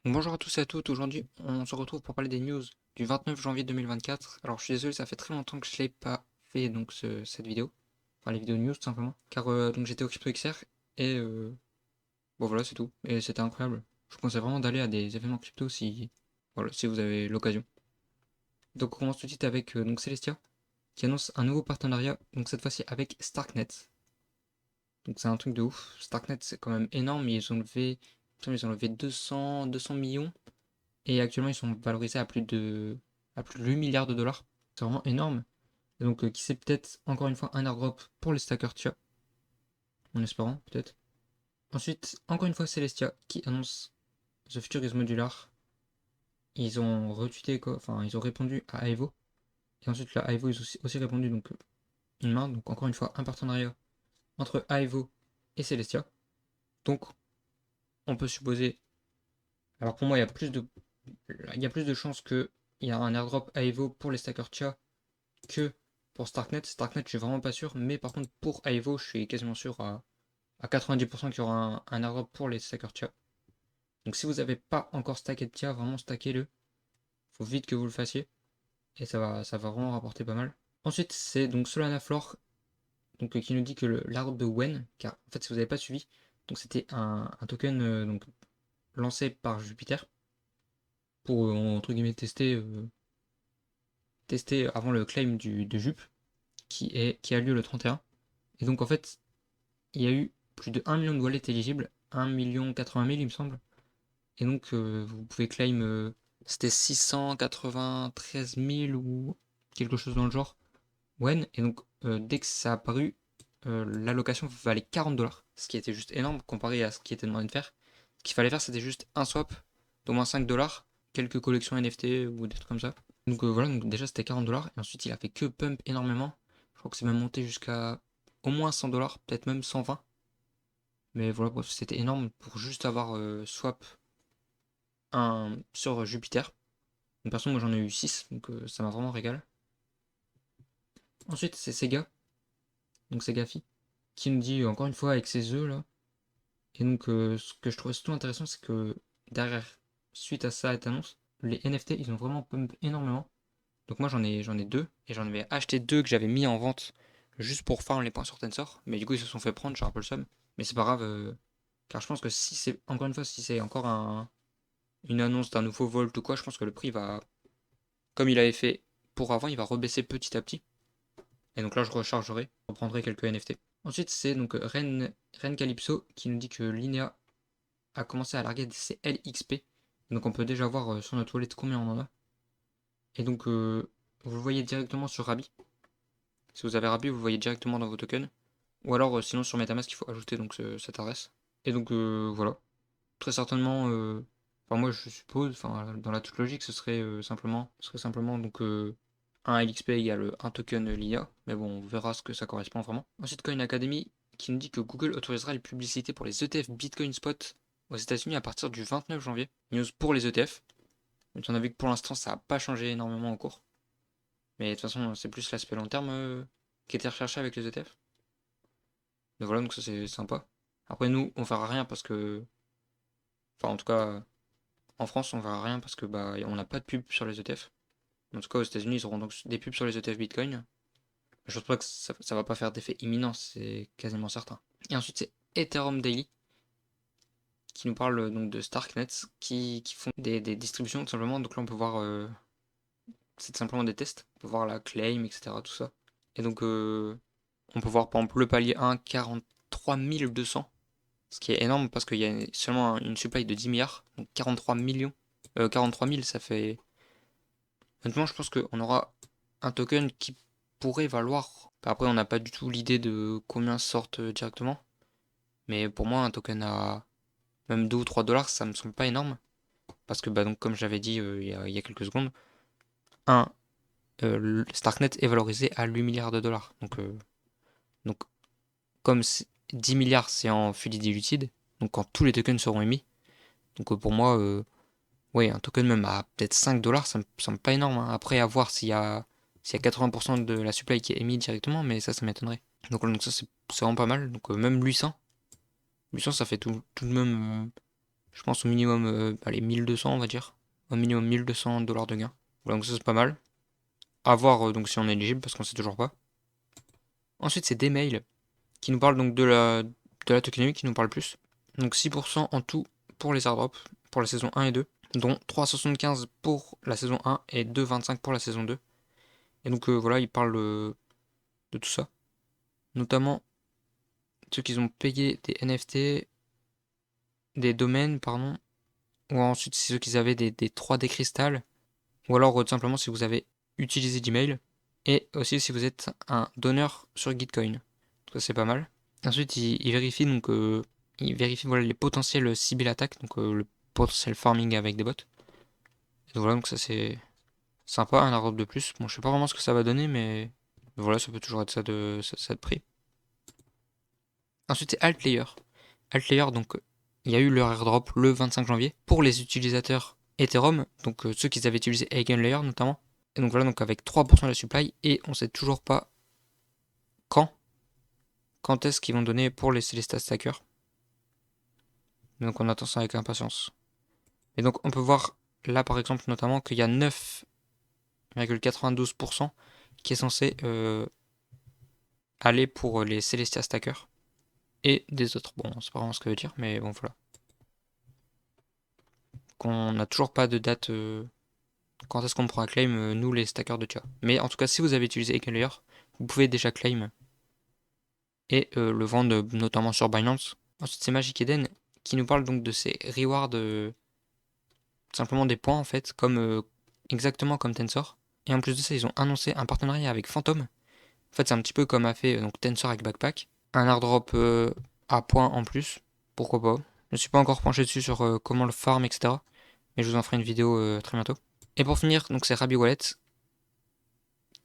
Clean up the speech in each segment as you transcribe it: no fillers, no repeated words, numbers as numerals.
Donc bonjour à tous et à toutes, aujourd'hui on se retrouve pour parler des news du 29 janvier 2024. Alors je suis désolé, ça fait très longtemps que je l'ai pas fait donc cette vidéo, enfin les vidéos news tout simplement, car donc j'étais au CryptoXR et bon voilà c'est tout, et c'était incroyable. Je vous conseille vraiment d'aller à des événements crypto si, voilà, si vous avez l'occasion. Donc on commence tout de suite avec donc Celestia qui annonce un nouveau partenariat, donc cette fois-ci avec Starknet. Donc c'est un truc de ouf, Starknet c'est quand même énorme, ils ont levé 200 millions. Et actuellement, ils sont valorisés à plus de 8 milliards de dollars. C'est vraiment énorme. Et donc, qui sait, peut-être encore une fois un airdrop pour les stackers Tia, en espérant, peut-être. Ensuite, encore une fois, Celestia qui annonce The Future is Modular. Ils ont retweeté, quoi, enfin, ils ont répondu à Ivo. Et ensuite, là, Ivo, ils ont aussi répondu, donc, une main. Donc, encore une fois, un partenariat entre Ivo et Celestia. Donc, on peut supposer. Alors, pour moi, il y a plus de chances qu'il y a un airdrop Ivo pour les stackers Tia que pour Starknet. Starknet, je suis vraiment pas sûr, mais par contre, pour Ivo, je suis quasiment sûr à 90% qu'il y aura un airdrop pour les stackers Tia. Donc si vous n'avez pas encore stacké de Tia, vraiment stackez-le. Faut vite que vous le fassiez. Et ça va vraiment rapporter pas mal. Ensuite, c'est donc Solana Floor donc, qui nous dit que l'arbre de Wen, car en fait, si vous n'avez pas suivi, donc c'était un token donc, lancé par Jupiter pour, entre guillemets, tester avant le claim de Jup, qui a lieu le 31. Et donc, en fait, il y a eu plus de 1 million de wallets éligibles, 1 080 000 il me semble. Et donc vous pouvez claim, c'était 693 000 ou quelque chose dans le genre. When, et donc dès que ça a apparu, l'allocation valait 40 dollars, ce qui était juste énorme comparé à ce qui était demandé de faire. Ce qu'il fallait faire, c'était juste un swap d'au moins 5 dollars, quelques collections NFT ou des trucs comme ça. Donc voilà, donc déjà c'était 40 dollars, et ensuite il a fait que pump énormément. Je crois que c'est même monté jusqu'à au moins 100 dollars, peut-être même 120. Mais voilà, bref, c'était énorme pour juste avoir swap sur Jupiter. Une personne, moi j'en ai eu 6 donc ça m'a vraiment régalé. Ensuite, c'est Sega, donc Segafi, qui nous dit encore une fois avec ses œufs là. Et donc, ce que je trouvais surtout intéressant, c'est que derrière, suite à ça, cette annonce, les NFT, ils ont vraiment pump énormément. Donc, moi j'en ai deux, et j'en avais acheté deux que j'avais mis en vente juste pour farm les points sur Tensor. Mais du coup, ils se sont fait prendre, j'ai un peu le seum. Mais c'est pas grave, car je pense que si c'est, encore une fois, si c'est encore une annonce d'un nouveau Volt ou quoi, je pense que le prix va, comme il avait fait pour avant, il va rebaisser petit à petit. Et donc là, je rechargerai, je reprendrai quelques NFT. Ensuite, c'est donc Ren Calypso qui nous dit que Linea a commencé à larguer ses LXP. Donc on peut déjà voir sur notre wallet combien on en a. Et donc vous le voyez directement sur Rabi. Si vous avez Rabi, vous le voyez directement dans vos tokens. Ou alors sinon sur Metamask, il faut ajouter donc cette adresse. Et donc voilà. Très certainement, enfin moi je suppose, enfin dans la toute logique, ce serait simplement donc un LXP égale un token LIA, mais bon, on verra ce que ça correspond vraiment. Ensuite, Coin Academy qui nous dit que Google autorisera les publicités pour les ETF Bitcoin Spot aux États-Unis à partir du 29 janvier. News pour les ETF. Donc on a vu que pour l'instant ça n'a pas changé énormément en cours. Mais de toute façon, c'est plus l'aspect long terme qui était recherché avec les ETF. Donc voilà, donc ça c'est sympa. Après nous, on fera rien parce que. Enfin en tout cas, en France, on verra rien parce que bah on n'a pas de pub sur les ETF. En tout cas, aux États-Unis, ils auront donc des pubs sur les ETF Bitcoin. Je pense pas que ça va pas faire d'effet imminent, c'est quasiment certain. Et ensuite, c'est Ethereum Daily qui nous parle donc de Starknet qui font des distributions tout simplement. Donc là, on peut voir, c'est simplement des tests. On peut voir la claim, etc. Tout ça. Et donc, on peut voir par exemple le palier 1, 43 200. Ce qui est énorme parce qu'il y a seulement une supply de 10 milliards. Donc 43 millions. 43 000, ça fait. Honnêtement, je pense qu'on aura un token qui pourrait valoir. Après, on n'a pas du tout l'idée de combien sortent directement. Mais pour moi, un token à même 2 ou 3 dollars, ça me semble pas énorme. Parce que, bah, donc, comme j'avais dit il y a quelques secondes, un, Starknet est valorisé à 8 milliards de dollars. Donc comme 10 milliards, c'est en fully diluted, donc quand tous les tokens seront émis. Donc pour moi, ouais, un token même à peut-être 5 dollars, ça me semble pas énorme, hein. Après, à voir s'il y a 80% de la supply qui est émise directement, mais ça m'étonnerait. Donc ça, c'est vraiment pas mal. Donc même 800, ça fait tout de même Je pense au minimum, allez, 1200 on va dire. Au minimum 1200 $ de gain. Voilà, donc ça c'est pas mal. À voir donc si on est éligible parce qu'on sait toujours pas. Ensuite c'est des mails qui nous parlent donc de la tokenomics qui nous parle plus. Donc 6% en tout pour les airdrops pour la saison 1 et 2, dont 3,75 pour la saison 1 et 2,25 pour la saison 2. Et donc voilà, ils parlent de tout ça. Notamment ceux qui ont payé des NFT, des domaines, pardon, ou ensuite ceux qui avaient des 3D cristal, ou alors tout simplement si vous avez utilisé Gmail, et aussi si vous êtes un donneur sur Gitcoin. Ça c'est pas mal. Ensuite, il vérifie donc voilà, les potentiels cyberattaques, donc le potentiel farming avec des bots. Et voilà, donc ça c'est sympa, un airdrop de plus. Bon, je sais pas vraiment ce que ça va donner, mais voilà, ça peut toujours être ça de prix. Ensuite, c'est Altlayer. Altlayer, donc il y a eu leur airdrop le 25 janvier pour les utilisateurs Ethereum, donc ceux qui avaient utilisé Eigenlayer notamment. Et donc voilà, donc avec 3% de la supply, et on sait toujours pas quand est-ce qu'ils vont donner pour les Celestia Stackers. Donc on attend ça avec impatience. Et donc on peut voir là par exemple notamment qu'il y a 9,92% qui est censé aller pour les Celestia Stackers et des autres. Bon, c'est pas vraiment ce que ça veut dire, mais bon voilà. Qu'on n'a toujours pas de date quand est-ce qu'on pourra claim nous les stackers de Tia. Mais en tout cas si vous avez utilisé Eigenlayer, vous pouvez déjà claim et le vendre notamment sur Binance. Ensuite c'est Magic Eden qui nous parle donc de ces rewards, simplement des points en fait, comme exactement comme Tensor. Et en plus de ça, ils ont annoncé un partenariat avec Phantom. En fait, c'est un petit peu comme a fait donc Tensor avec Backpack. Un airdrop à points en plus, pourquoi pas. Je ne suis pas encore penché dessus sur comment le farm, etc. Mais je vous en ferai une vidéo très bientôt. Et pour finir, donc c'est Rabi Wallet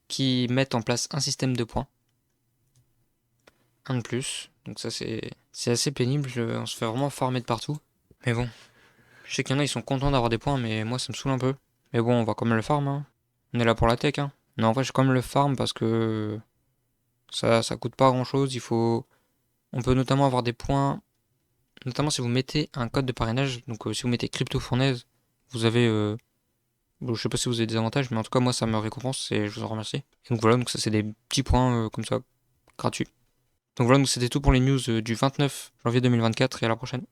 qui met en place un système de points. Un de plus. Donc ça c'est assez pénible, on se fait vraiment farmer de partout. Mais bon, je sais qu'il y en a, ils sont contents d'avoir des points, mais moi ça me saoule un peu. Mais bon, on va quand même le farm, hein. On est là pour la tech, hein. Non, en vrai, je vais quand même le farm parce que ça coûte pas grand chose. On peut notamment avoir des points, notamment si vous mettez un code de parrainage. Donc, si vous mettez crypto fournaise, vous avez, bon, je sais pas si vous avez des avantages, mais en tout cas, moi, ça me récompense et je vous en remercie. Et donc voilà, donc ça, c'est des petits points comme ça, gratuits. Donc voilà, donc c'était tout pour les news du 29 janvier 2024 et à la prochaine.